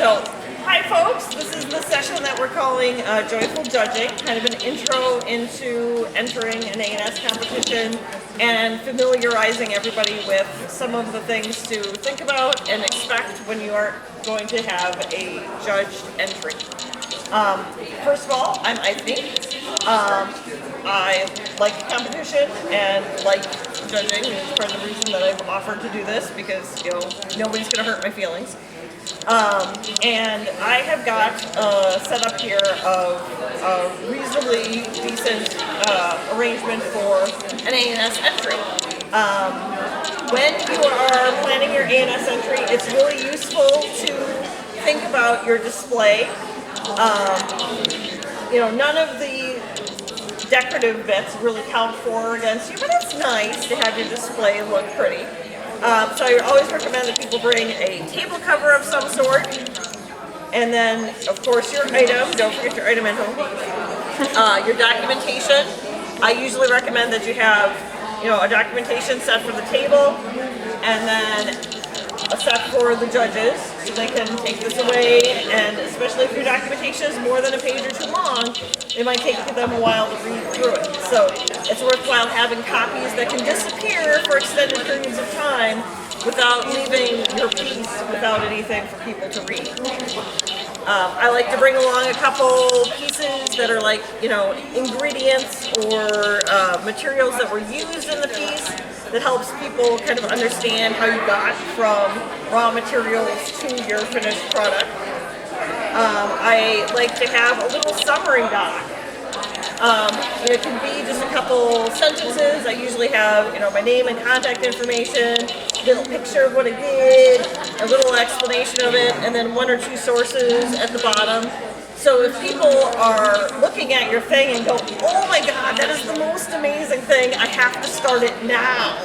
So, hi folks, this is the session that we're calling Joyful Judging, kind of an intro into entering an A&S competition and familiarizing everybody with some of the things to think about and expect when you are going to have a judged entry. First of all, I'm Ivy. I like competition and like judging. It's part of the reason that I've offered to do this because, nobody's going to hurt my feelings. And I have got a setup here of a reasonably decent arrangement for an A&S entry. When you are planning your A&S entry, it's really useful to think about your display. None of the decorative bits really count for or against you, but it's nice to have your display look pretty. So I always recommend that people bring a table cover of some sort, and then, of course, your item. Don't forget your item at home. Your documentation. I usually recommend that you have, a documentation set for the table, and then a set for the judges, so they can take this away, and especially if your documentation is more than a page or two long, it might take them a while to read through it. So it's worthwhile having copies that can disappear for extended periods of time without leaving your piece without anything for people to read. I like to bring along a couple pieces that are like, ingredients or materials that were used in the piece that helps people kind of understand how you got from raw materials to your finished product. I like to have a little summary doc. It can be just a couple sentences. I usually have, my name and contact information, a little picture of what I did, a little explanation of it, and then one or two sources at the bottom. So if people are looking at your thing and go, oh my God, that is the most amazing thing, I have to start it now,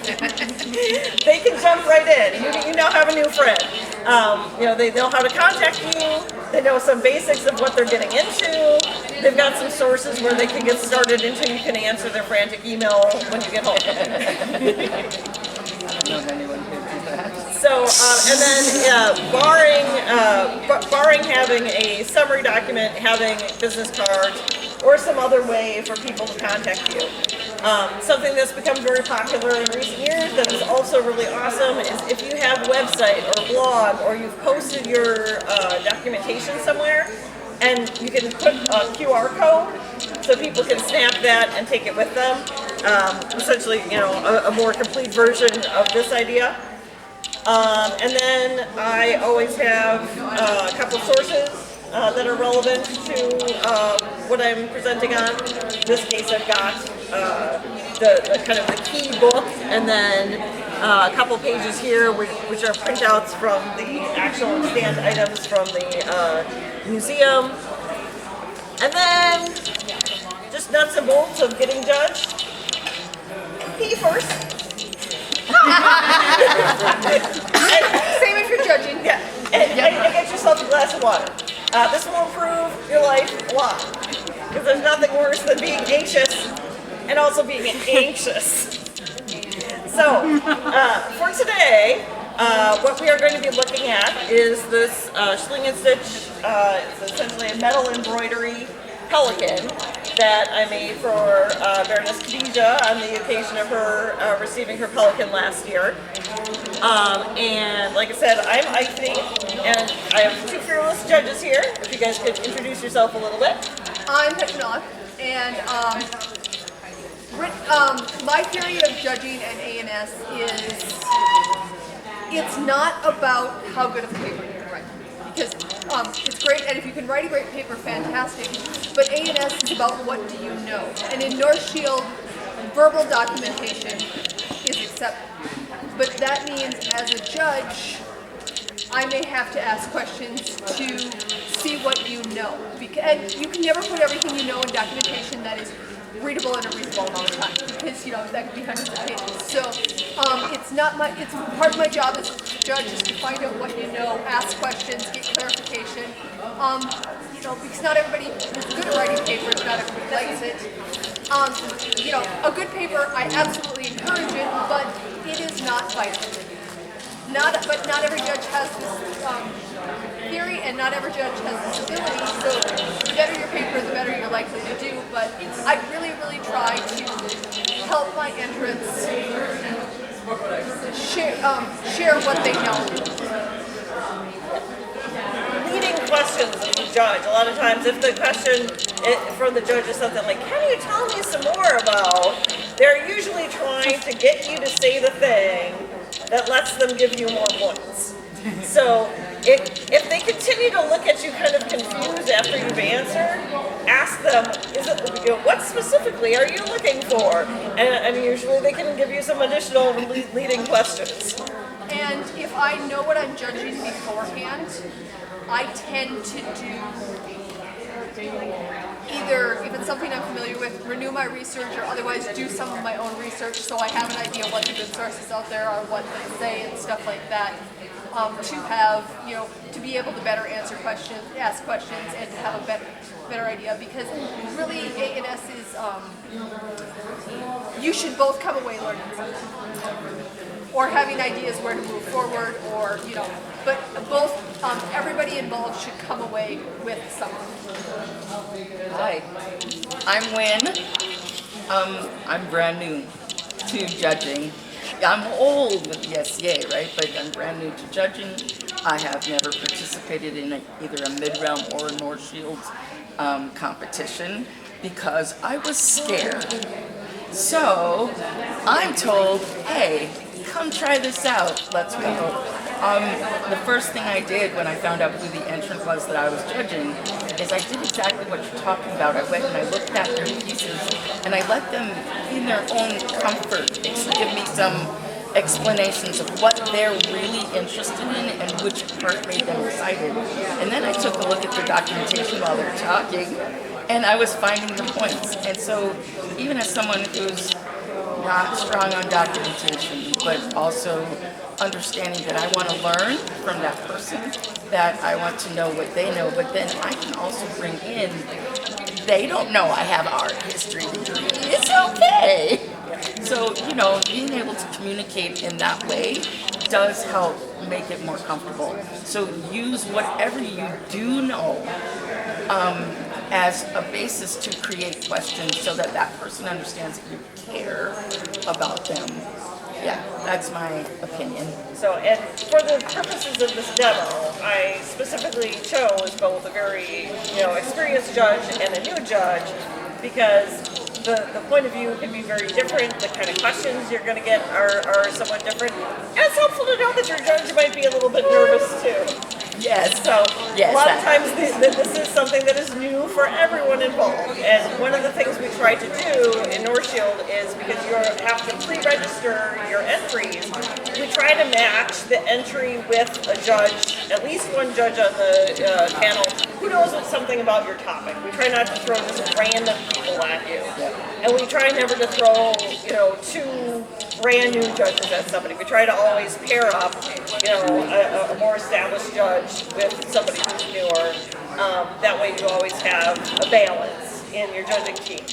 they can jump right in. You now have a new friend. They know how to contact you. They know some basics of what they're getting into. They've got some sources where they can get started until you can answer their frantic email when you get home. So, and then barring having a summary document, having business cards, or some other way for people to contact you. Something that's become very popular in recent years that is also really awesome is if you have a website or a blog or you've posted your documentation somewhere, and you can put a QR code so people can snap that and take it with them. Essentially, a more complete version of this idea. And then I always have a couple sources that are relevant to what I'm presenting on. In this case, I've got the kind of the key book, and then a couple pages here, which are printouts from the actual scanned items from the museum. And then just nuts and bolts of getting judged. Pee first. Same if you're judging. Yeah, and get yourself a glass of water. This will improve your life a lot, because there's nothing worse than being anxious and also being anxious. So, for today, what we are going to be looking at is this Schling and Stitch. It's essentially a metal embroidery pelican that I made for Baroness Khadija on the occasion of her receiving her pelican last year. And like I said, I'm Ivy, and I have two fearless judges here. If you guys could introduce yourself a little bit. I'm Petronoff, and my theory of judging an A&S is it's not about how good of a paper you can write. Because it's great, and if you can write a great paper, fantastic. But A&S is about what do you know. And in Northshield, verbal documentation is accepted. But that means as a judge, I may have to ask questions to see what you know. And you can never put everything you know in documentation that is readable in a reasonable amount of time, because that could be hundreds of pages. So it's part of my job as a judge is to find out what you know, ask questions, get clarification. Because not everybody is good at writing papers, not everybody likes it. A good paper, I absolutely encourage it, but it is not vital. But not every judge has this theory and not every judge has this ability, so the better your paper, the better you're likely to do, but I really, really try to help my entrants share what they know. Leading questions of the judge. A lot of times, if the question from the judge is something like, "Can you tell me some more about?" they're usually trying to get you to say the thing that lets them give you more points. So if they continue to look at you kind of confused after you've answered, ask them, what specifically are you looking for? And usually they can give you some additional leading questions. And if I know what I'm judging beforehand, I tend to do either, if it's something I'm familiar with, renew my research or otherwise do some of my own research so I have an idea what the good sources out there are, what they say and stuff like that. To have, to be able to better answer questions, ask questions, and to have a better idea, because really A&S is, you should both come away learning something. Or having ideas where to move forward, or, but both, everybody involved should come away with something. Hi, I'm Wynn. I'm brand new to judging. I'm old with the SCA, right? But I'm brand new to judging. I have never participated in either a mid-realm or a Northshield competition because I was scared. So I'm told, hey, come try this out. Let's go. The first thing I did when I found out who the entrant was that I was judging is I did exactly what you're talking about. I went and I looked at their pieces and I let them, in their own comfort, give me some explanations of what they're really interested in and which part made them excited. And then I took a look at the documentation while they're talking and I was finding the points. And so even as someone who's not strong on documentation, but also understanding that I want to learn from that person, that I want to know what they know, but then I can also bring in, they don't know I have art history degree, it's okay. So, being able to communicate in that way does help make it more comfortable. So use whatever you do know as a basis to create questions so that that person understands that you care about them. Yeah, that's my opinion. So, and for the purposes of this demo, I specifically chose both a very, experienced judge and a new judge because the point of view can be very different. The kind of questions you're going to get are somewhat different. And it's helpful to know that your judge might be a little bit nervous too. Yes. So yes, a lot of times this is something that is new for everyone involved. And one of the things we try to do in Northshield is, because you have to pre-register your entries, we try to match the entry with a judge, at least one judge on the panel, who knows something about your topic. We try not to throw just random people at you. And we try never to throw, two brand new judges at somebody. We try to always pair up, a more established judge with somebody who's newer. That way you always have a balance in your judging team.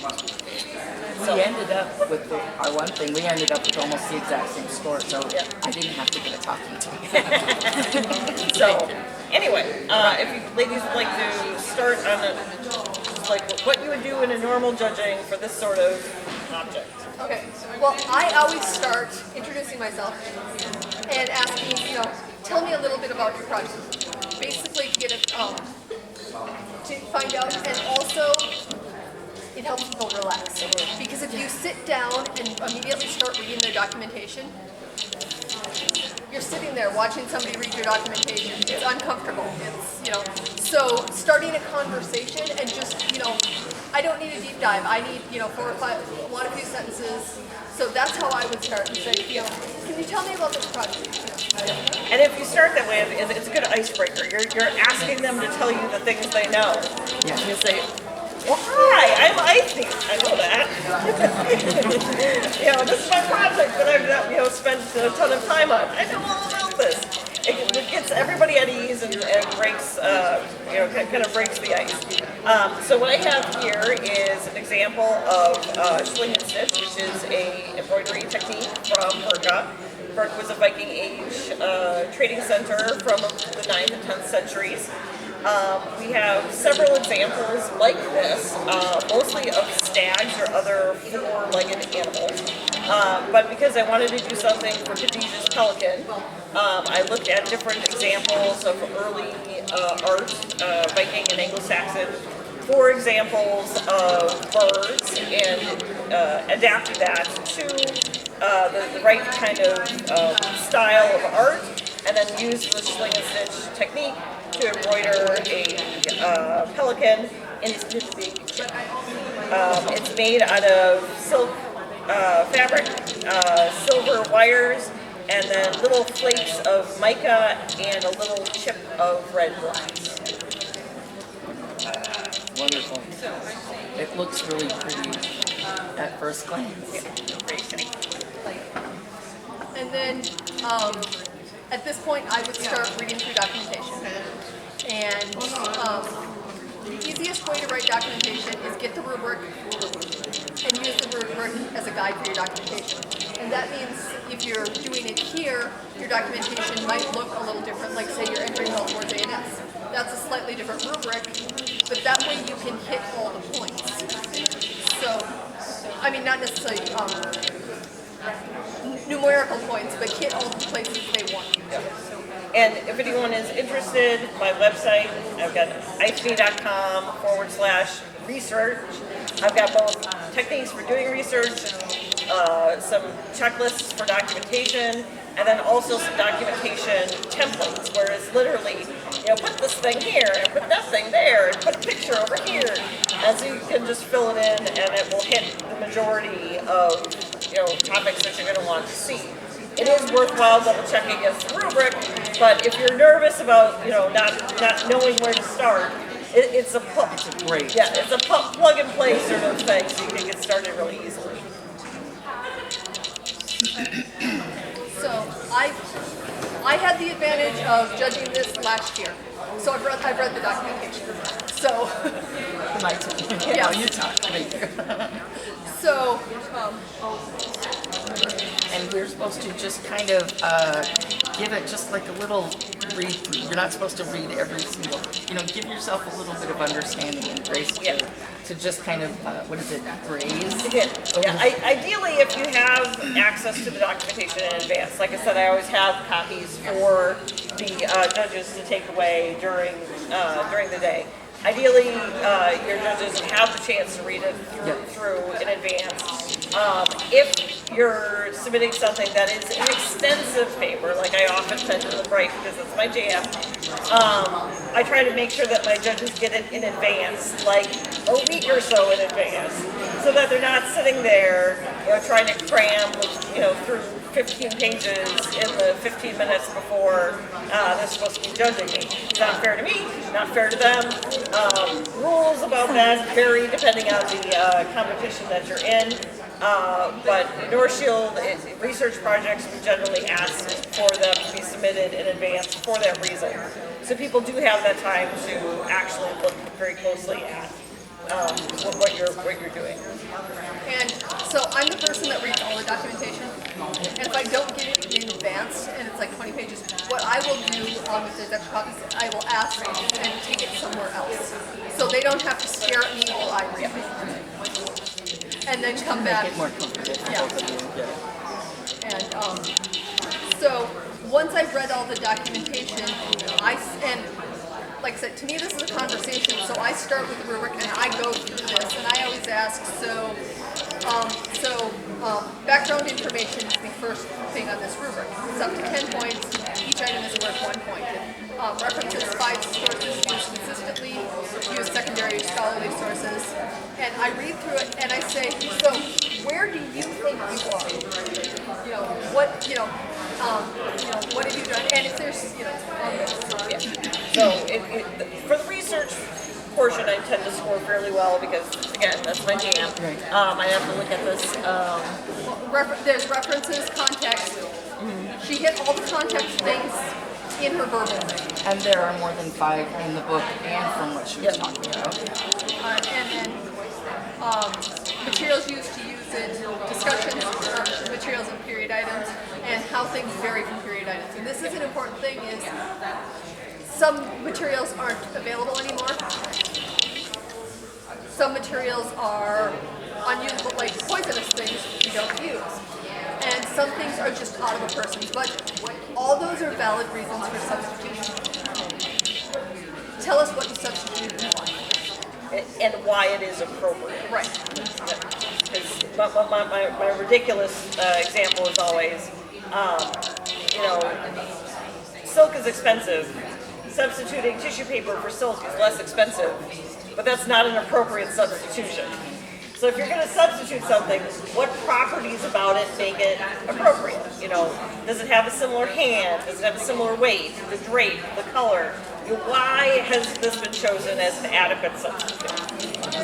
We ended up with our one thing, we ended up with almost the exact same score, so I didn't have to get a talking to. So, anyway, if you ladies would like to start on what you would do in a normal judging for this sort of object. Okay, well, I always start introducing myself and asking, tell me a little bit about your project. Basically, to get it, to find out, and also it helps people relax. Because if you sit down and immediately start reading their documentation, you're sitting there watching somebody read your documentation. It's uncomfortable. So starting a conversation and just, I don't need a deep dive. I need, 4 or 5, I want a few sentences. So that's how I would start and say, can you tell me about this project? And if you start that way, it's a good icebreaker. You're asking them to tell you the things they know. Yeah. You say, well, hi, I'm Icy. I know that. This is my project that I've spent a ton of time on. I know all about this. It gets everybody at ease and breaks, kind of breaks the ice. So what I have here is an example of sling and stitch, which is a embroidery technique from Burka. Burka was a Viking Age trading center from the 9th and 10th centuries. We have several examples like this, mostly of stags or other four-legged animals. But because I wanted to do something for Khadijah's pelican, I looked at different examples of early art, Viking and Anglo-Saxon, for examples of birds, and adapted that to the right kind of style of art, and then used the sling and stitch technique to embroider a pelican in its beak. It's made out of silk fabric, silver wires, and then little flakes of mica and a little chip of red glass. Wonderful. It looks really pretty at first glance. And then at this point, I would start reading through documentation. And the easiest way to write documentation is get the rubric and use the rubric as a guide for your documentation. And that means if you're doing it here, your documentation might look a little different, like say you're entering all towards A&S. That's a slightly different rubric, but that way you can hit all the points. So, I mean, not necessarily numerical points, but hit all the places they want you to. And if anyone is interested, my website, I've got icme.com/research. I've got both techniques for doing research, some checklists for documentation, and then also some documentation templates, where it's literally, put this thing here, and put that thing there, and put a picture over here. And so you can just fill it in, and it will hit the majority of, topics that you're going to want to see. It is worthwhile double checking against the rubric, but if you're nervous about, not knowing where to start, it's a Great. Yeah, it's a plug and play sort of thing, so you can get started really easily. So I had the advantage of judging this last year. So I've read the documentation. So My turn. Yeah. You talk. Thank you. so And we're supposed to just kind of give it just like a little read through. You're not supposed to read every single, give yourself a little bit of understanding and grace to just kind of, graze? Ideally, if you have access to the documentation in advance, like I said, I always have copies for the judges to take away during the day. Ideally, your judges have the chance to read it through in advance. If you're submitting something that is an extensive paper, like I often tend to write because it's my jam, I try to make sure that my judges get it in advance, like a week or so in advance, so that they're not sitting there, trying to cram, through 15 pages in the 15 minutes before they're supposed to be judging me. It's not fair to me, not fair to them. Rules about that vary depending on the competition that you're in. But Northshield research projects, we generally ask for them to be submitted in advance for that reason. So people do have that time to actually look very closely at what you're doing. And so I'm the person that reads all the documentation. And if I don't get it in advance, and it's like 20 pages, what I will do if there's extra copies, I will ask and take it somewhere else. So they don't have to stare at me while I read it. And then come back. Make it more comfortable. Yeah. And so once I've read all the documentation, and like I said, to me this is a conversation, so I start with the rubric and I go through this, and I always ask, background information is the first thing on this rubric. It's up to 10 points. Each item is worth 1 point. References 5 sources used consistently, use secondary scholarly sources. And I read through it and I say, so where do you think you are? What have you done? And if there's, So for the research portion, I tend to score fairly well because, again, that's my jam. Right. I have to look at this. there's references, context. She hit all the context things in her verbal thing. And there are more than 5 in the book and from what she was talking about. And then materials used to use it, discussions of materials and period items, and how things vary from period items. And this is an important thing is some materials aren't available anymore. Some materials are unusable, like poisonous things we don't use. And some things are just out of a person's budget. All those are valid reasons for substitution. Tell us what you substitute and why. And why it is appropriate. Right. Because my ridiculous example is always, silk is expensive. Substituting tissue paper for silk is less expensive, but that's not an appropriate substitution. So if you're going to substitute something, what properties about it make it appropriate? Does it have a similar hand? Does it have a similar weight? The drape, the color? Why has this been chosen as an adequate substitute?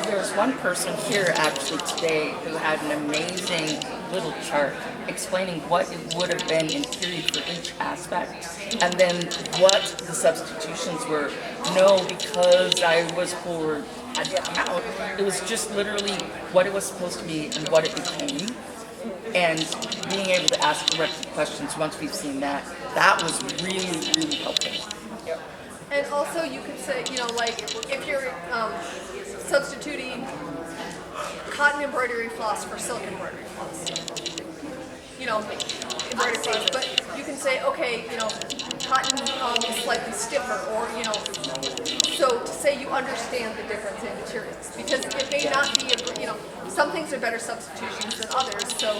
There's one person here actually today who had an amazing little chart explaining what it would have been in theory for each aspect, and then what the substitutions were. No, because I was poor, had to come out. It was just literally what it was supposed to be and what it became. And being able to ask direct questions once we've seen that, that was really, really helpful. And also you could say, if you're substituting cotton embroidery floss for silk embroidery floss, embroidery floss, but you can say, okay, cotton is slightly stiffer, or, so to say you understand the difference in materials, because it may not be, some things are better substitutions than others, so,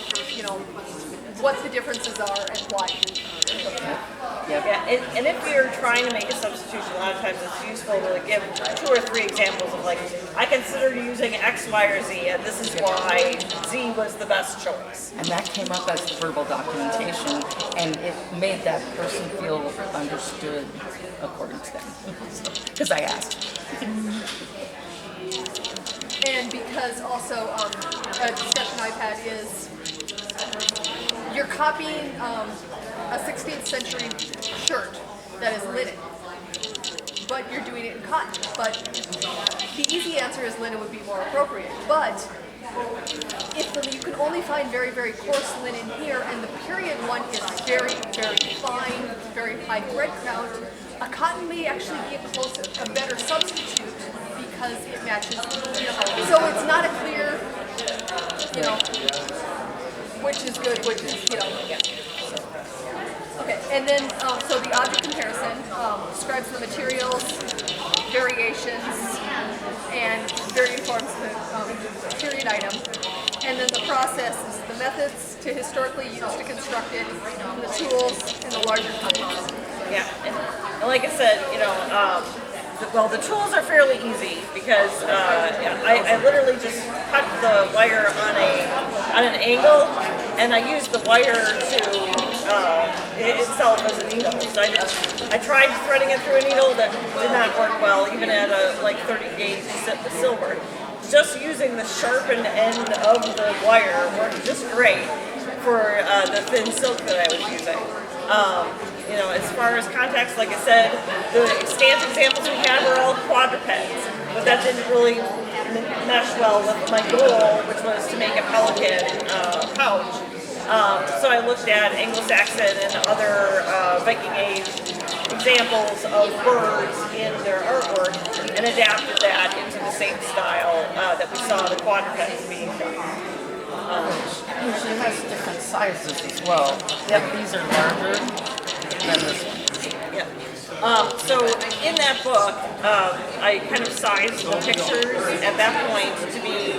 what the differences are and why. Yeah, and if you're trying to make a substitution, a lot of times it's useful to give 2 or 3 examples of I consider using X, Y, or Z, and this is why Z was the best choice. And that came up as verbal documentation, and it made that person feel understood according to them, because I asked. And because also a discussion I've had is you're copying a 16th century shirt that is linen, but you're doing it in cotton. But the easy answer is linen would be more appropriate. But if you can only find very, very coarse linen here, and the period one is very, very fine, very high thread count, a cotton may actually be a better substitute because it matches. So it's not a clear, which is good, which is, Okay, and then, so the object comparison describes the materials, variations, and varying forms of the period item. And then the process is the methods to historically use to construct it, and the tools, and the larger components. Yeah, and like I said, the tools are fairly easy because I literally just cut the wire on an angle, and I used the wire to itself as a needle. So I tried threading it through a needle that did not work well, even at a 30 gauge silver. Just using the sharpened end of the wire worked just great for the thin silk that I was using. As far as contacts, like I said, the extant examples we had were all quadrupeds, but that didn't really mesh well with my goal, which was to make a pelican pouch. So I looked at Anglo-Saxon and other Viking Age examples of birds in their artwork and adapted that into the same style that we saw the quadrupeds being done. Usually has different sizes as well. Like these are larger than this one. Yeah. So in that book, I kind of sized the pictures at that point to be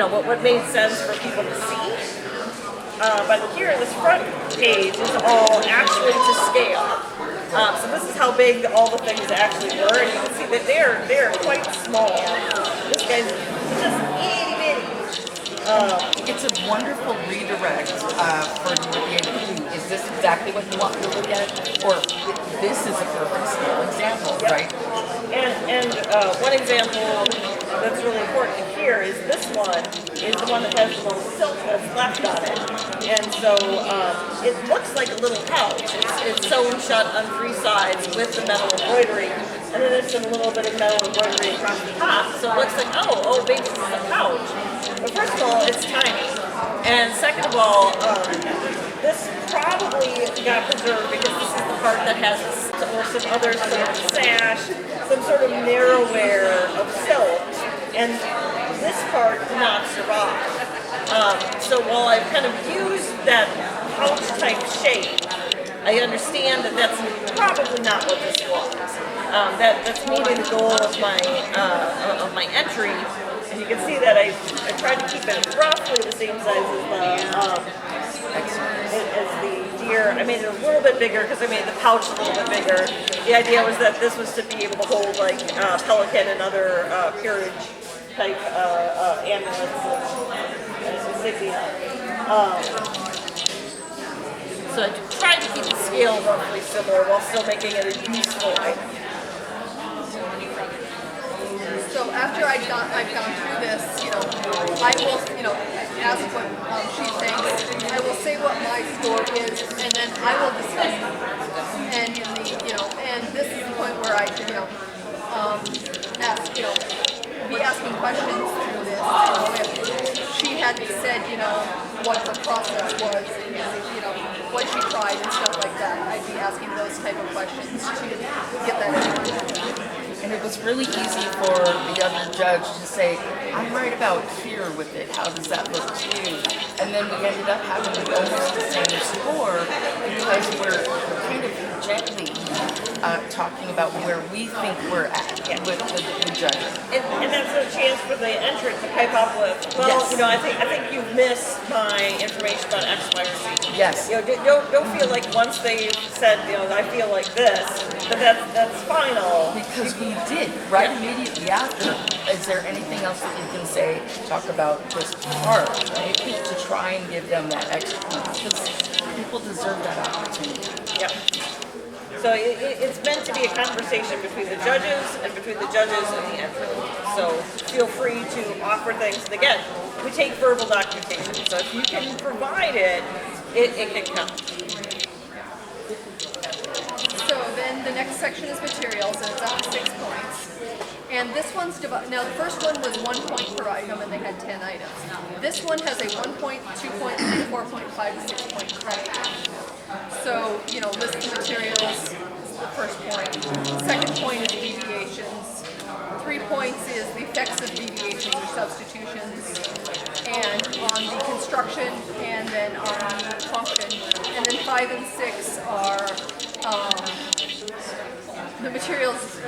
what made sense for people to see. But here, this front page is all actually to scale. So this is how big all the things actually were, and you can see that they're quite small. This guy's just itty bitty. It's a wonderful redirect for you to be able to do, is this exactly what you want me to look at? Or this is a perfect scale example, Yep. right? And one example that's really important here is this one is the one that has the little silk that's left on it. And so it looks like a little pouch. It's sewn shut on 3 sides with the metal embroidery. And then there's some little bit of metal embroidery across the top. So it looks like, oh, baby, this is a pouch. But first of all, it's tiny. And second of all, this probably obviously got preserved because this is the part that has or some other sort of sash, some sort of narrow wear of silk, and this part did not survive. So while I've kind of used that pouch type shape, I understand that that's probably not what this was. That's meeting the goal of my entry, and you can see that I tried to keep it roughly the same size as the deer. I made it a little bit bigger because I made the pouch a little bit bigger. The idea was that this was to be able to hold like pelican and other peerage type amulets and insignia. So I tried to keep the scale roughly similar while still making it a useful item. So after I've gone through this, I will, ask what she thinks. I will say what my score is, and then I will discuss it. And and this is the point where I can, ask, be asking questions through this. If she hadn't said, what the process was, what she tried and stuff like that, I'd be asking those type of questions to get that information. And it was really easy for the other judge to say, I'm right about here with it. How does that look to you? And then we ended up having almost the same score because we're kind of gently talking about where we think we're at with the judge. And that's a chance for the entrant to pipe up with, well, Yes. I think you missed my information about X, Y, or Z. Yes. Don't feel like once they said, I feel like this, that's final. Because we did, right immediately after. Is there anything else that you can say, talk about this part, right? To try and give them that extra, because people deserve that opportunity. Yep. So it's meant to be a conversation between the judges and between the judges and the entrant. So feel free to offer things. And again, we take verbal documentation. So if you can provide it, it can count. So then the next section is materials, and it's up to 6 points. And this one's divided. Now the first one was 1 point per item, and they had 10 items. This one has a 1 point, 2 point, 4 point, 5, and 6 point credit. So, list the materials is the first point. Second point is deviations. 3 points is the effects of deviations or substitutions. And on the construction, and then on the function. And then 5 and 6 are the materials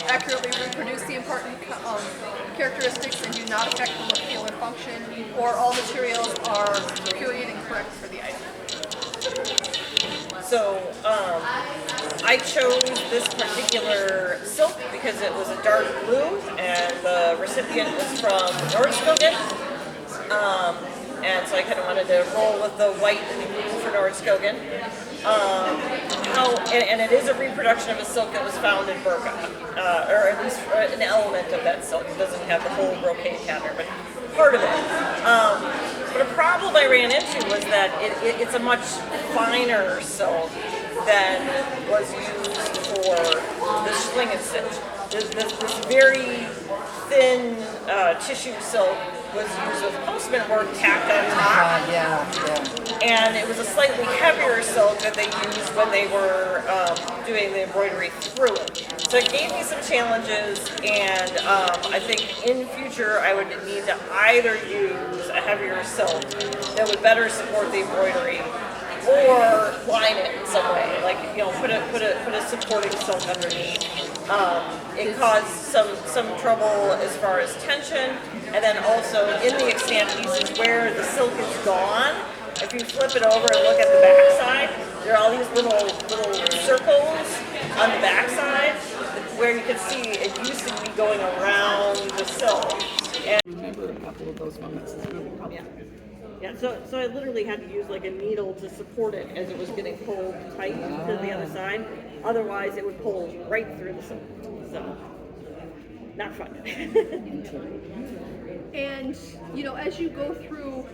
accurately reproduce the important characteristics and do not affect the look, feel, or function, or all materials are period and correct for the item. So I chose this particular silk because it was a dark blue, and the recipient was from Northshield. And so I kind of wanted to roll with the white and the blue for Northshield. And it is a reproduction of a silk that was found in Burqa, or at least an element of that silk. It doesn't have the whole brocade pattern, but part of it. But a problem I ran into was that it's a much finer silk than was used for the sling and stitch. This very thin tissue silk was used with postman work tacked on top. And it was a slightly heavier silk that they used when they were doing the embroidery through it. So it gave me some challenges, and I think in future I would need to either use a heavier silk that would better support the embroidery, or line it in some way, like put a supporting silk underneath. It caused some trouble as far as tension, and then also in the extant pieces where the silk is gone. If you flip it over and look at the back side, there are all these little circles on the back side where you can see it used to be going around the silk. And I remember a couple of those moments as really helpful. Yeah, so I literally had to use like a needle to support it as it was getting pulled tight to the other side. Otherwise, it would pull right through the silk. So, not fun. And, as you go through,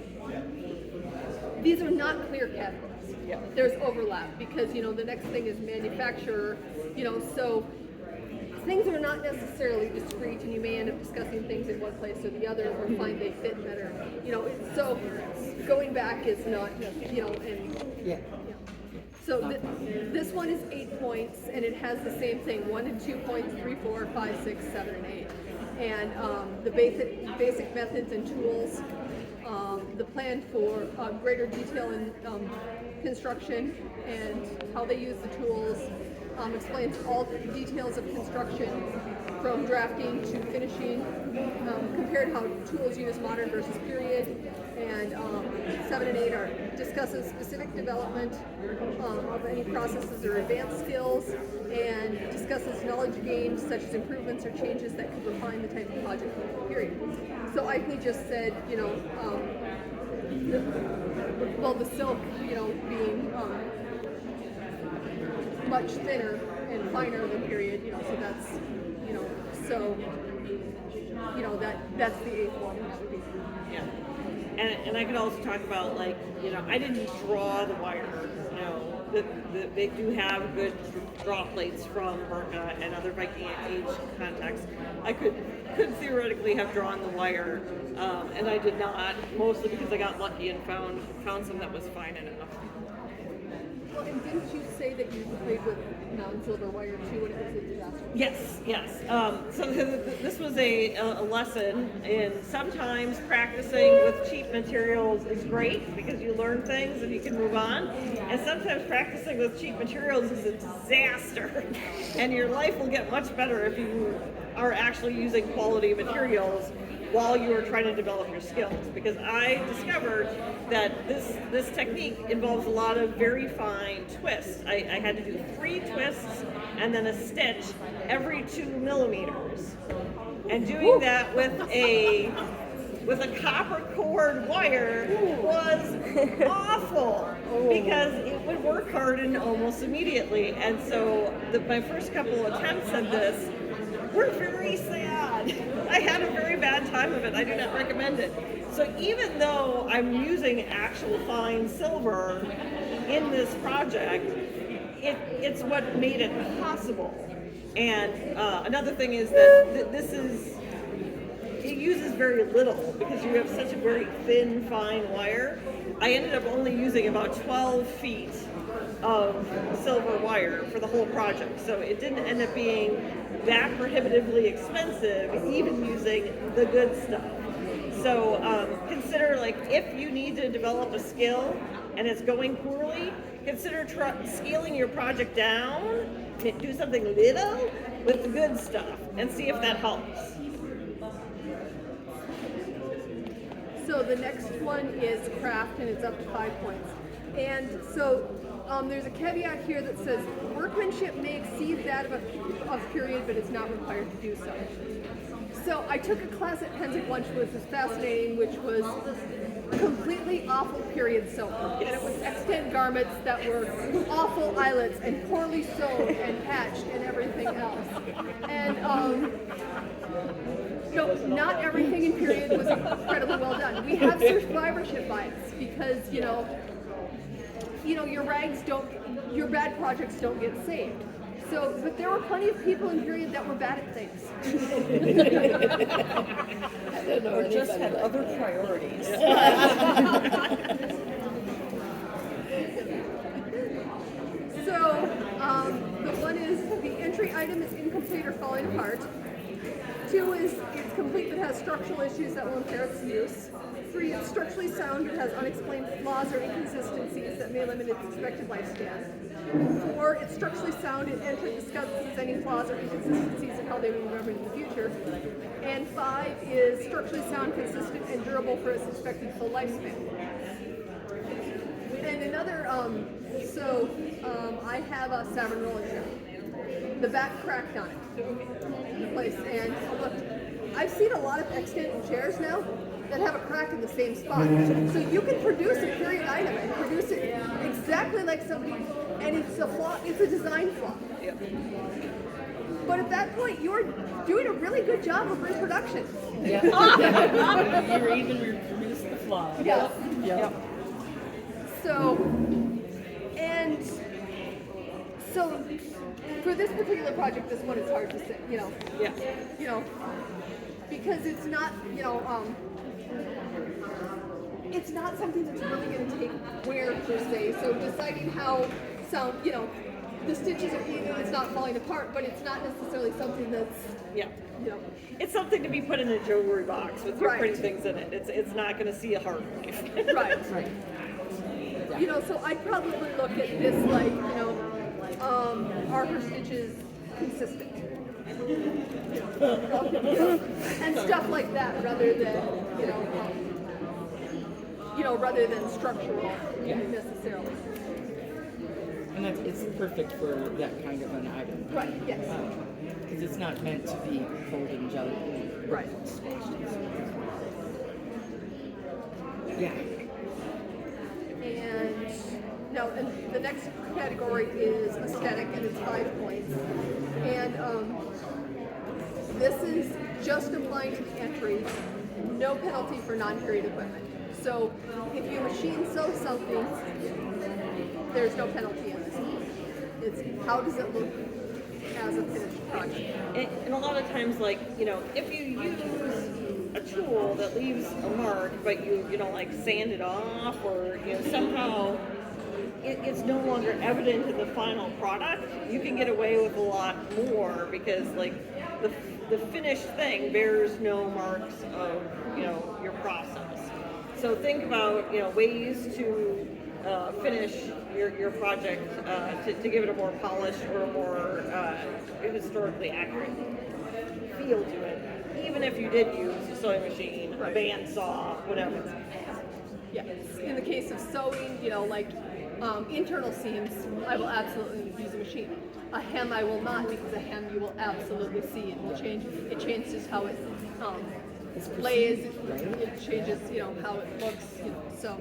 these are not clear categories. Yeah. There's overlap because, the next thing is manufacturer, so things are not necessarily discrete, and you may end up discussing things in one place or the other or find they fit better. So going back is not, and So this one is 8 points, and it has the same thing: 1 and 2 points, 3, 4, 5, 6, 7, and 8. And the basic methods and tools, the plan for greater detail in construction and how they use the tools, explains all the details of construction from drafting to finishing, compared how tools use modern versus period, and 7 and 8 discusses specific development of any processes or advanced skills, and discusses knowledge gained such as improvements or changes that could refine the type of project period. So Eichmann just said, the silk, being much thinner and finer than period, so that's, that's the 8th one. That would be. Yeah. And I could also talk about, like, I didn't draw the wire. They do have good draw plates from Burka and other Viking Age contexts. I could theoretically have drawn the wire, and I did not, mostly because I got lucky and found some that was fine enough. Well, and didn't you say that you played with non-silver wire too when it was a disaster? Yes. So this was a lesson in sometimes practicing with cheap materials is great because you learn things and you can move on. And sometimes practicing with cheap materials is a disaster. And your life will get much better if you are actually using quality materials while you are trying to develop your skills, because I discovered that this technique involves a lot of very fine twists. I had to do 3 twists and then a stitch every 2 millimeters, and doing that with a copper cord wire was awful because it would work harden almost immediately. And so my first couple attempts at this were very sad. I had a very bad time of it. I do not recommend it. So even though I'm using actual fine silver in this project, it's what made it possible. And another thing is that it uses very little because you have such a very thin, fine wire. I ended up only using about 12 feet of silver wire for the whole project. So it didn't end up being that prohibitively expensive, even using the good stuff. So consider, like, if you need to develop a skill and it's going poorly, consider scaling your project down, do something little with the good stuff, and see if that helps. So the next one is craft, and it's up to 5 points. And so there's a caveat here that says workmanship may exceed that of period, but it's not required to do so. So I took a class at Penzic once, which was fascinating, which was completely awful period sewing. And it was extant garments that were awful eyelets and poorly sewn and patched and everything else. And not everything in period was incredibly well done. We have survivorship bias because, your bad projects don't get saved. So, but there were plenty of people in period that were bad at things. Or just had other priorities. So, the one is the entry item is incomplete or falling apart. 2 is it's complete but has structural issues that will impair its use. 3, it's structurally sound but has unexplained flaws or inconsistencies that may limit its expected lifespan. 4, it's structurally sound and entry discusses any flaws or inconsistencies and how they will be remembered in the future. And 5 is structurally sound, consistent, and durable for its expected full lifespan. And another, I have a Savin roller chair. The back cracked on it. Place, and look, I've seen a lot of extant chairs now that have a crack in the same spot. So you can produce a period item and produce it exactly like somebody, and it's a flaw, it's a design flaw. Yep. But at that point, you're doing a really good job of reproduction. Yeah. You even reproduce the flaw. Yes. Yep. So for this particular project, this one is hard to say, because it's not, it's not something that's really going to take wear per se. So deciding how sound, the stitches are even, it's not falling apart, but it's not necessarily something that's, Yeah. you know, It's something to be put in a jewelry box with your Right. pretty things in it. It's not going to see a hard life. right. Right. So I'd probably look at this like, are her stitches consistent? And stuff like that rather than, rather than structural necessarily. And it's perfect for that kind of an item. Right, yes. Because it's not meant to be cold and jelly. Right. Yeah. And the next category is aesthetic, and it's 5 points. And this is just applying to the entry, no penalty for non-period equipment. So if you machine sew something, there's no penalty in this. It's how does it look as a finished project. And a lot of times, like, if you use a tool that leaves a mark, but you like sand it off, or somehow it's no longer evident in the final product, you can get away with a lot more because like the finished thing bears no marks of your process. So think about ways to finish your project to give it a more polished or a more historically accurate feel to it, even if you did use a sewing machine, a bandsaw, whatever. Yes. In the case of sewing, internal seams, I will absolutely use a machine. A hem I will not, because a hem you will absolutely see. It will change. It changes how it lays. It changes, how it looks. So.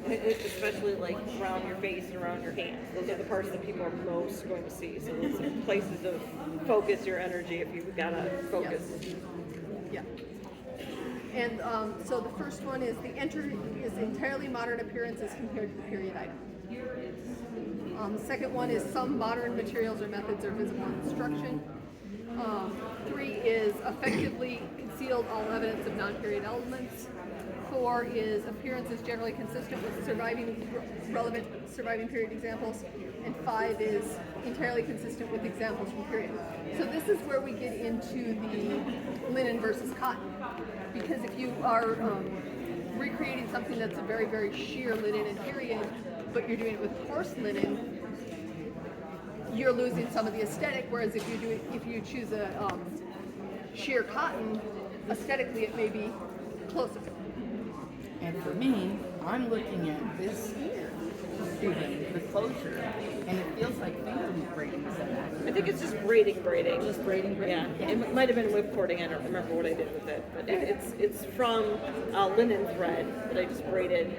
Especially like around your face and around your hands. Those are the parts that people are most going to see. So those are places to focus your energy if you've got to focus. Yeah. And so the first one is the entry is entirely modern appearance as compared to the period item. The second one is some modern materials or methods are visible in instruction. 3 is effectively concealed all evidence of non-period elements. 4 is appearance is generally consistent with relevant surviving period examples. And 5 is entirely consistent with examples from period. So this is where we get into the linen versus cotton. Because if you are recreating something that's a very, very sheer linen and period, but you're doing it with coarse linen, you're losing some of the aesthetic. Whereas if you choose a sheer cotton, aesthetically it may be closer. And for me, I'm looking at this here, even the closure, and it feels like finger braiding. Is that accurate? I think it's just braiding. Just braiding. Yeah, it might have been whipcording. I don't remember what I did with it, but it's from linen thread that I just braided.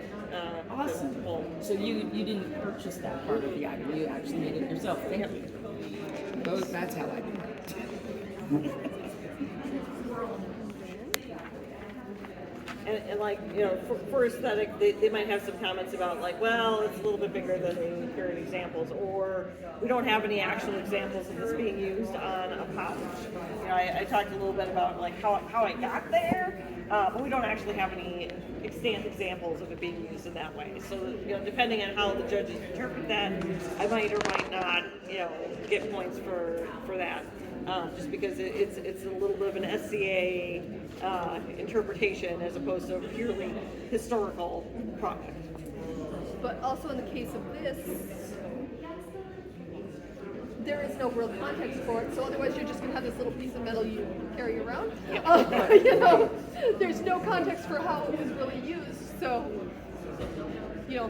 Awesome. So you didn't purchase that part of the item. You actually made it yourself. Thank you. That's how I do it. And like, for aesthetic, they might have some comments about like, well, it's a little bit bigger than the period examples, or we don't have any actual examples of this being used on a pouch. I talked a little bit about like how I got there, but we don't actually have any extant examples of it being used in that way. So, depending on how the judges interpret that, I might or might not, get points for that. Just because it's a little bit of an SCA interpretation as opposed to a purely historical product. But also in the case of this, there is no real context for it. So otherwise, you're just going to have this little piece of metal you carry around. There's no context for how it was really used. So,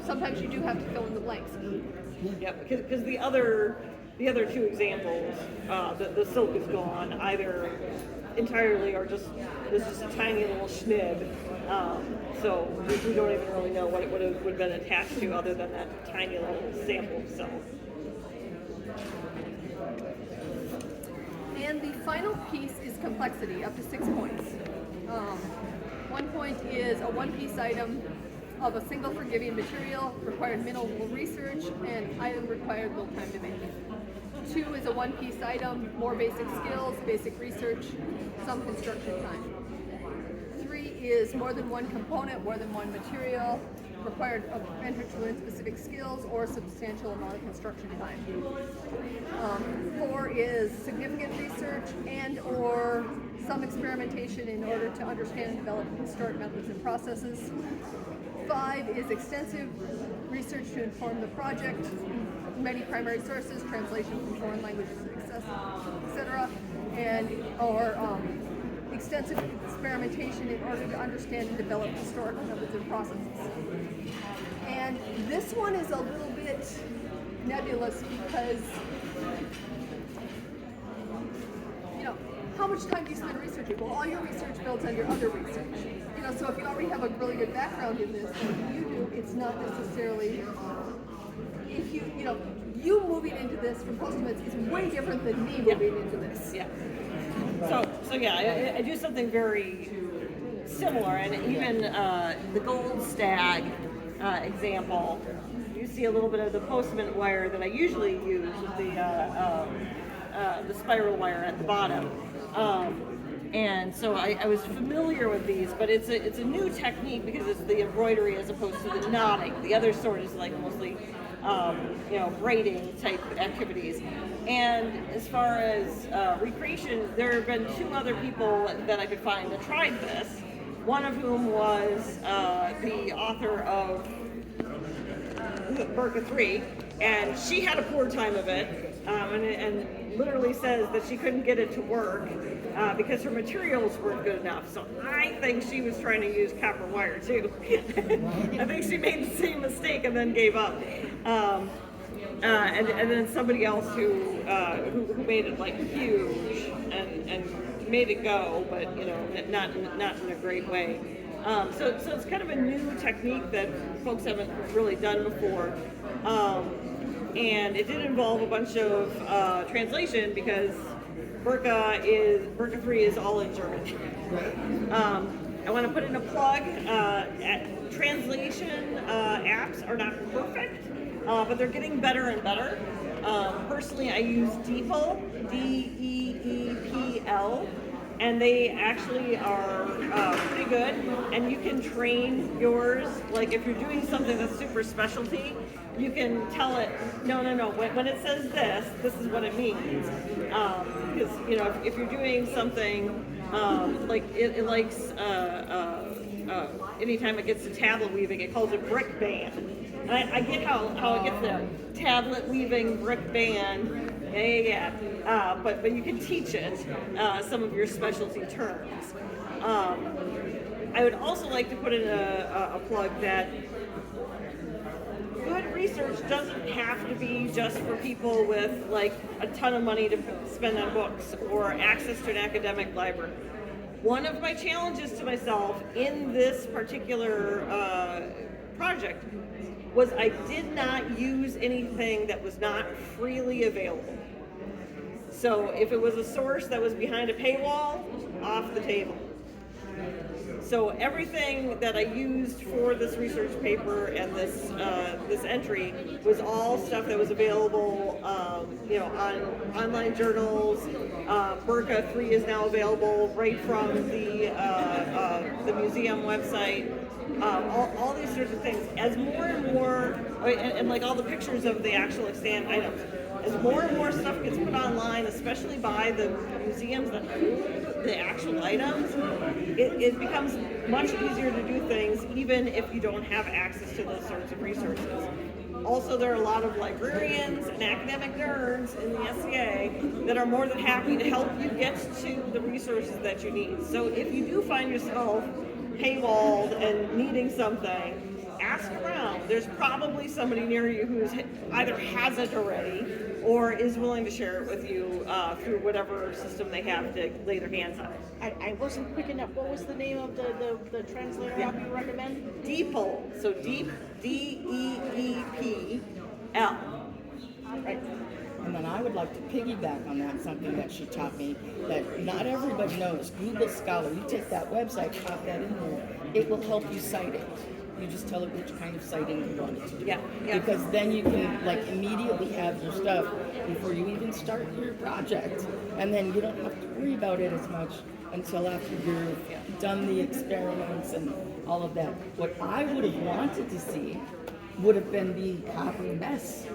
sometimes you do have to fill in the blanks. Yeah, because the other 2 examples, the silk is gone either entirely or there's just a tiny little snib. So we don't even really know what it would have been attached to other than that tiny little sample of silk. And the final piece is complexity, up to 6 points. 1 point is a one-piece item of a single forgiving material, required minimal research, and item required little time to make. 2 is a one-piece item, more basic skills, basic research, some construction time. 3 is more than one component, more than one material, required of entrance to learn specific skills or substantial amount of construction time. 4 is significant research and or some experimentation in order to understand and develop historic methods and processes. 5 is extensive research to inform the project, many primary sources, translation from foreign languages, etc., and or extensive experimentation in order to understand and develop historical methods and processes. And this one is a little bit nebulous because, how much time do you spend researching? Well, all your research builds on your other research. So if you already have a really good background in this, like you do, it's not necessarily, if you moving into this from Postmates is way different than me moving into this. Yeah. So yeah, I do something very similar, and even the gold stag example, you see a little bit of the Postman wire that I usually use with the spiral wire at the bottom. And so I was familiar with these, but it's a new technique because it's the embroidery as opposed to the knotting. The other sort is like mostly braiding type activities. And as far as recreation, there have been 2 other people that I could find that tried this. One of whom was the author of Burka 3, and she had a poor time of it, and literally says that she couldn't get it to work because her materials weren't good enough. So I think she was trying to use copper wire too. I think she made the same mistake and then gave up. And then somebody else who made it like huge and made it go, but not in a great way. So it's kind of a new technique that folks haven't really done before. And it did involve a bunch of translation because Burka 3 is all in German. I want to put in a plug. Translation apps are not perfect, but they're getting better and better. Personally, I use DeepL, DEEPL, and they actually are pretty good. And you can train yours, like if you're doing something that's super specialty, you can tell it, no, when it says this is what it means. Because, if you're doing something, like it likes, anytime it gets to tablet weaving, it calls it brick band. And I get how it gets there. Tablet weaving, brick band, but you can teach it some of your specialty terms. I would also like to put in a plug that good research doesn't have to be just for people with like a ton of money to spend on books or access to an academic library. One of my challenges to myself in this particular project was I did not use anything that was not freely available. So if it was a source that was behind a paywall, off the table. So everything that I used for this research paper and this entry was all stuff that was available, on online journals. Burka 3 is now available right from the museum website. All these sorts of things. As more and more, and like all the pictures of the actual extant items, as more and more stuff gets put online, especially by the museums that own the actual items, it becomes much easier to do things even if you don't have access to those sorts of resources. Also, there are a lot of librarians and academic nerds in the SCA that are more than happy to help you get to the resources that you need. So if you do find yourself paywalled and needing something, ask around. There's probably somebody near you who's either has it already or is willing to share it with you through whatever system they have to lay their hands on it. I wasn't quick enough. What was the name of the translator app you recommend? DeepL. So Deep, DEEPL. Right. And then I would like to piggyback on that, something that she taught me that not everybody knows. Google Scholar, you take that website, pop that in there, it will help you cite it. You just tell it which kind of citing you want it to do. Yeah. Because then you can immediately have your stuff before you even start your project. And then you don't have to worry about it as much until after you've done the experiments and all of that. What I would have wanted to see would have been the copy mess.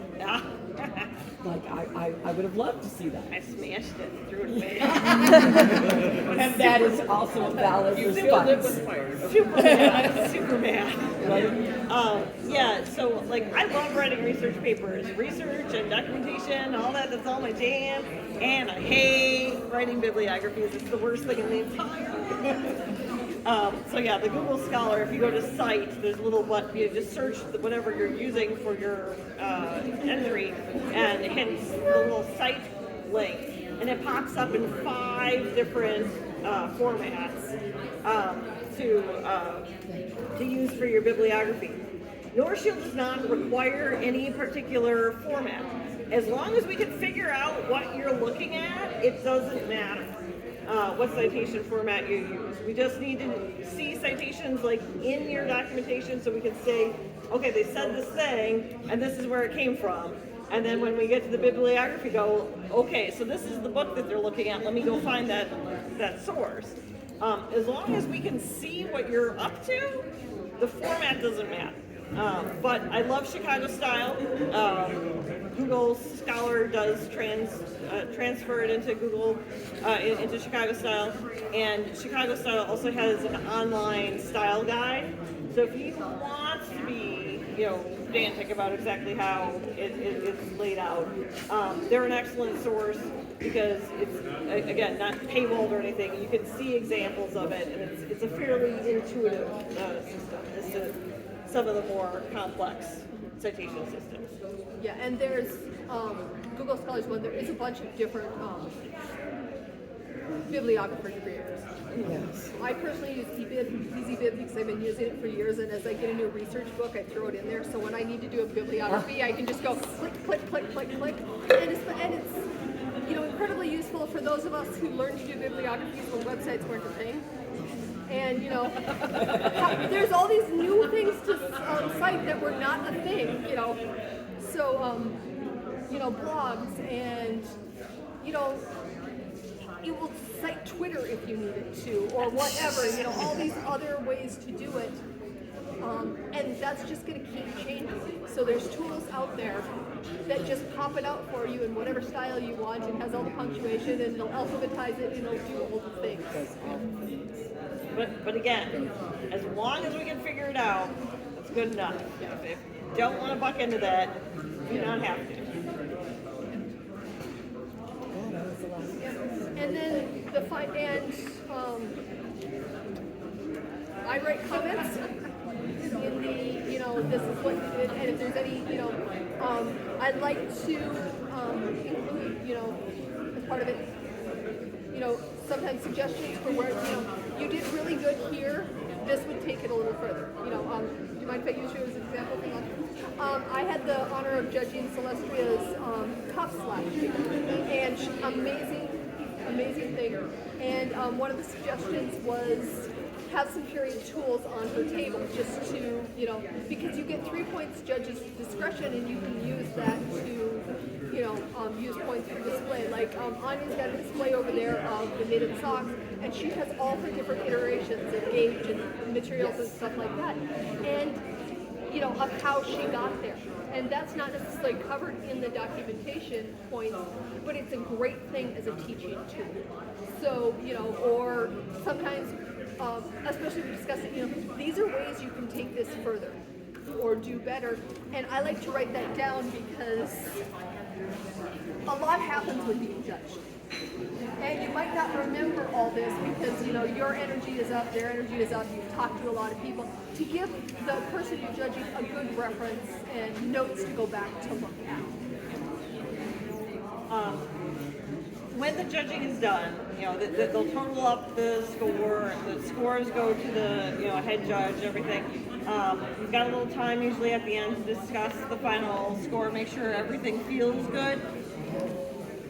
Like I would have loved to see that. I smashed it, threw it away. And that is also a valid response. Super mad. Super mad. Yeah, so like I love writing research papers. Research and documentation, all that, that's all my jam. And I hate writing bibliographies. It's the worst thing in the entire world. So yeah, the Google Scholar, if you go to site, there's a little button, you just search whatever you're using for your entry, and it hits the little site link, and it pops up in 5 different formats to use for your bibliography. Northshield does not require any particular format. As long as we can figure out what you're looking at, it doesn't matter what citation format you use. We just need to see citations like in your documentation so we can say, okay, they said this thing and this is where it came from. And then when we get to the bibliography, go, okay, so this is the book that they're looking at. Let me go find that source. As long as we can see what you're up to, the format doesn't matter. But I love Chicago style. Google Scholar does transfer it into Google, into Chicago style. And Chicago style also has an online style guide. So if you want to be, pedantic about exactly how it's laid out, they're an excellent source because it's, again, not paywalled or anything. You can see examples of it, and it's a fairly intuitive system as to some of the more complex citation systems. Yeah, and there's Google Scholar's one. There is a bunch of different bibliographer creators. Yes. I personally use EasyBib because I've been using it for years, and as I get a new research book, I throw it in there. So when I need to do a bibliography, I can just go click, click, click, click, click, and it's incredibly useful for those of us who learned to do bibliographies when websites weren't a thing. And there's all these new things to cite that were not a thing. So blogs and it will cite Twitter if you need it to, or whatever, all these other ways to do it. And that's just going to keep changing. So there's tools out there that just pop it out for you in whatever style you want, and has all the punctuation, and they'll alphabetize it, and it'll do all the things. But again, as long as we can figure it out, that's good enough. If you don't want to buck into that, you don't have to. And then I write comments in the, this is what you did, and if there's any, I'd like to include, as part of it, sometimes suggestions for where, you did really good here, this would take it a little further. Do you mind if I use you as an example? I had the honor of judging Celestria's cup slash and amazing thing. And one of the suggestions was have some period tools on her table, just to, because you get 3 points judge's discretion, and you can use that to, use points for display. Like Anya's got a display over there of the knitted socks, and she has all her different iterations of gauge and materials and stuff like that, and of how she got there. And that's not necessarily covered in the documentation points, but it's a great thing as a teaching tool. So, or sometimes, especially we discuss it, these are ways you can take this further or do better. And I like to write that down because a lot happens when being judged. And you might not remember all this because, your energy is up, their energy is up, you've talked to a lot of people. To give the person you're judging a good reference and notes to go back to look at. When the judging is done, they'll total up the score. The scores go to the head judge, everything. We've got a little time usually at the end to discuss the final score, make sure everything feels good.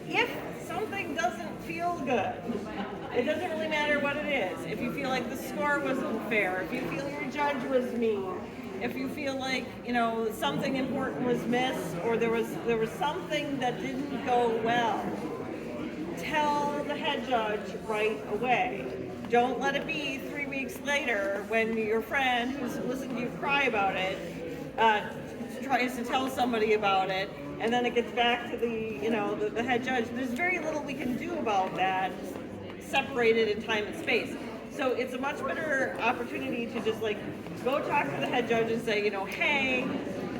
If something doesn't feel good, it doesn't really matter what it is. If you feel like the score wasn't fair, if you feel your judge was mean, if you feel like something important was missed, or there was something that didn't go well, tell the head head judge right away. Don't let it be 3 weeks later when your friend who's listened to you cry about it tries to tell somebody about it, and then it gets back to the head judge. There's very little we can do about that, separated in time and space. So it's a much better opportunity to just like go talk to the head judge and say, hey,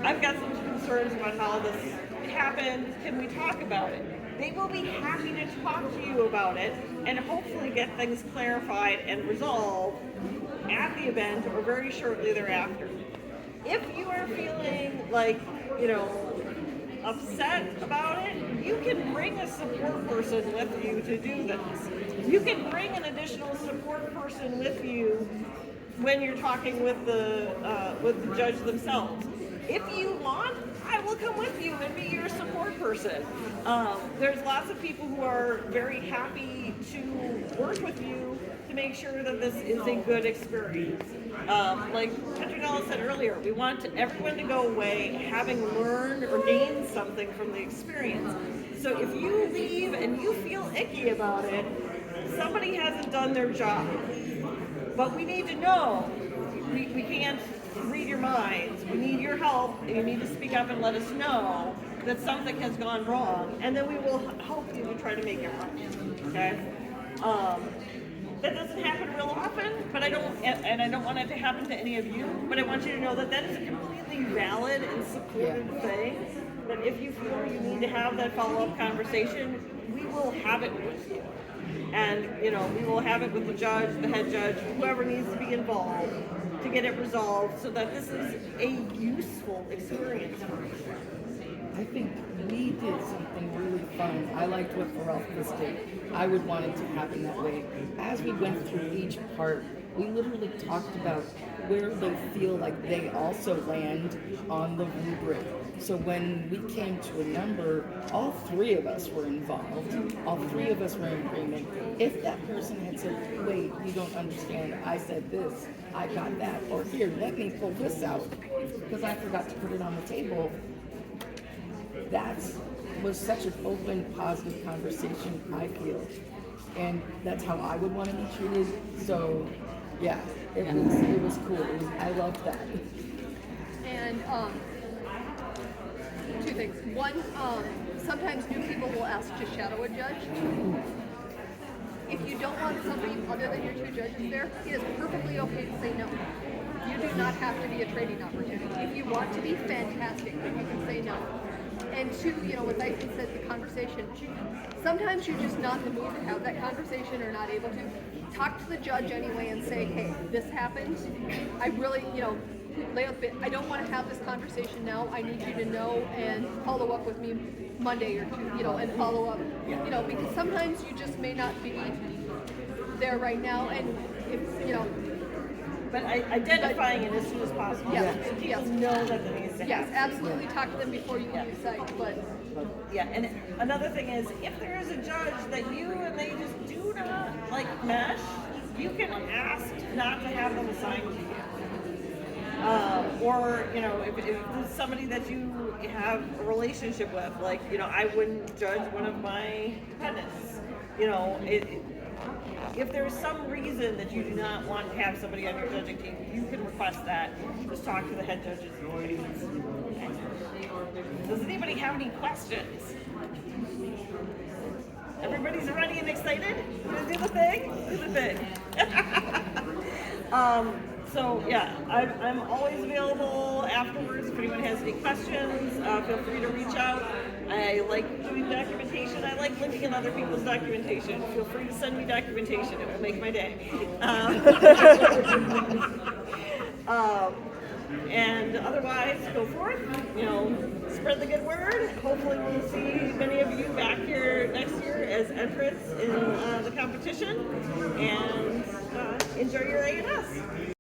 I've got some concerns about how this happened. Can we talk about it? They will be happy to talk to you about it and hopefully get things clarified and resolved at the event or very shortly thereafter. If you are feeling like, upset about it, you can bring a support person with you to do this. You can bring an additional support person with you when you're talking with the judge themselves. If you want, I will come with you and be your support person. There's lots of people who are very happy to work with you to make sure that this is a good experience. Like Petronella said earlier, we want everyone to go away having learned or gained something from the experience. So if you leave and you feel icky about it, somebody hasn't done their job. But we need to know. We can't read your minds. We need your help, and you need to speak up and let us know that something has gone wrong, and then we will help you to try to make it right. Okay? That doesn't happen real often, but I don't want it to happen to any of you. But I want you to know that is a completely valid and supported thing. That if you feel you need to have that follow-up conversation, we will have it with you. And, we will have it with the judge, the head judge, whoever needs to be involved to get it resolved so that this is a useful experience for you. I think we did something really fun. I liked what Pharrell did. I would want it to happen that way. As we went through each part, we literally talked about where they feel like they also land on the rubric. So when we came to a number, all three of us were involved. All three of us were in agreement. If that person had said, wait, you don't understand, I said this, I got that, or here, let me pull this out, because I forgot to put it on the table, that was such an open, positive conversation, I feel. And that's how I would want to be treated. So, yeah, it was cool. I loved that. And two things. One, sometimes new people will ask to shadow a judge. If you don't want somebody other than your two judges there, it is perfectly okay to say no. You do not have to be a training opportunity. If you want to be fantastic, then you can say no. And two, what Dyson said, the conversation. Sometimes you're just not in the mood to have that conversation or not able to. Talk to the judge anyway and say, hey, this happened. I really, lay out a bit. I don't want to have this conversation now. I need you to know and follow up with me Monday or two, and follow up, because sometimes you just may not be there right now. And if, But identifying it as soon as possible. Yeah. So people know that it needs to happen. yes, absolutely talk to them before you leave the site. But Yeah, and another thing is, if there is a judge that you and they just do not mesh, you can ask not to have them assigned to you. Or if it's somebody that you have a relationship with, I wouldn't judge one of my dependents. If there's some reason that you do not want to have somebody on your judging team, you can request that. Just talk to the head judges. Okay. Does anybody have any questions? Everybody's ready and excited? Gonna do the thing? Do the thing. So yeah, I'm always available afterwards if anyone has any questions. Feel free to reach out. I like doing documentation. I like looking at other people's documentation. Feel free to send me documentation. It will make my day. And otherwise, go forth. Spread the good word. Hopefully, we'll see many of you back here next year as entrants in the competition. And enjoy your A&S.